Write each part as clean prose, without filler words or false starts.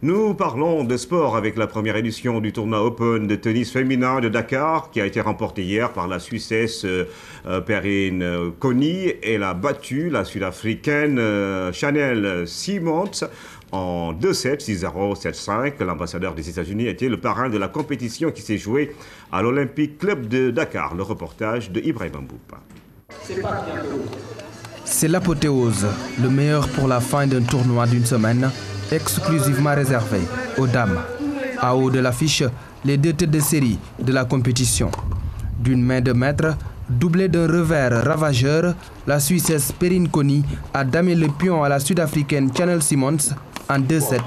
Nous parlons de sport avec la première édition du tournoi Open de tennis féminin de Dakar qui a été remporté hier par la Suissesse Perrine Conny. Elle a battu la Sud-Africaine Chanel Simons en 2-7, 6-0, 7-5. L'ambassadeur des États-Unis était le parrain de la compétition qui s'est jouée à l'Olympic Club de Dakar. Le reportage de Ibrahim Mboupa. C'est l'apothéose, le meilleur pour la fin d'un tournoi d'une semaine, exclusivement réservé aux dames. À haut de l'affiche, les deux têtes de série de la compétition. D'une main de maître, doublée d'un revers ravageur, la Suissesse Perrine Conny a damé le pion à la Sud-Africaine Chanel Simons en 2-7,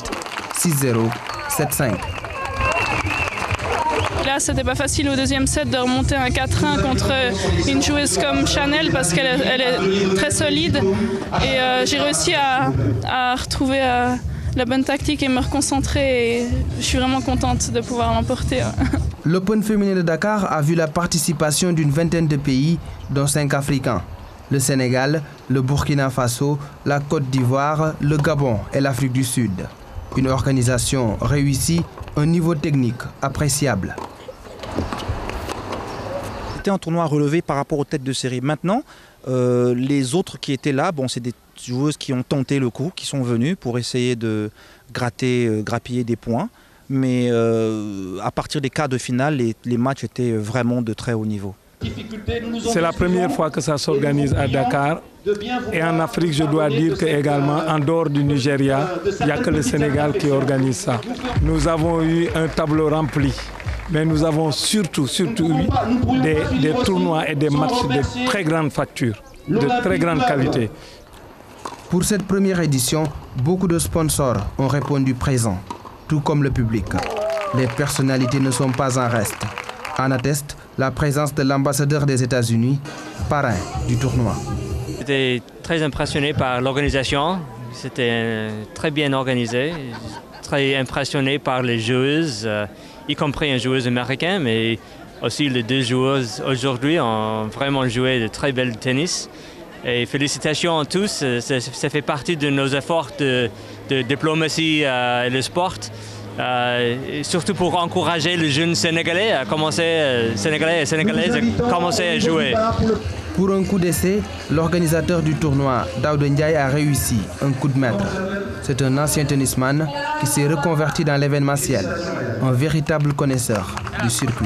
6-0, 7-5. Là, c'était pas facile au deuxième set de remonter un 4-1 contre une joueuse comme Chanel parce qu'elle est très solide. Et j'ai réussi à retrouver la bonne tactique et me reconcentrer. Et je suis vraiment contente de pouvoir l'emporter. L'Open féminin de Dakar a vu la participation d'une vingtaine de pays, dont 5 Africains. Le Sénégal, le Burkina Faso, la Côte d'Ivoire, le Gabon et l'Afrique du Sud. Une organisation réussie, un niveau technique appréciable. C'était un tournoi relevé par rapport aux têtes de série. Maintenant, les autres qui étaient là, c'est des joueuses qui ont tenté le coup, qui sont venues pour essayer de grappiller des points. Mais à partir des quarts de finale, les matchs étaient vraiment de très haut niveau. C'est la première fois que ça s'organise à Dakar. Et en Afrique, je dois dire que également, en dehors du Nigeria, il n'y a que le Sénégal qui organise ça. Nous avons eu un tableau rempli. Mais nous avons surtout eu des tournois et des matchs de très grande facture, de très grande qualité. Pour cette première édition, beaucoup de sponsors ont répondu présents, tout comme le public. Les personnalités ne sont pas en reste. En atteste la présence de l'ambassadeur des États-Unis, parrain du tournoi. J'étais très impressionné par l'organisation. C'était très bien organisé. Très impressionné par les joueuses, y compris une joueuse américaine, mais aussi les deux joueuses aujourd'hui ont vraiment joué de très bel tennis. Et félicitations à tous, ça fait partie de nos efforts de diplomatie et le sport. Surtout pour encourager les jeunes Sénégalais à commencer, Sénégalais et Sénégalaises à commencer à jouer. Pour un coup d'essai, l'organisateur du tournoi, Daouda Ndiaye, a réussi un coup de maître. C'est un ancien tennisman qui s'est reconverti dans l'événementiel, un véritable connaisseur du circuit.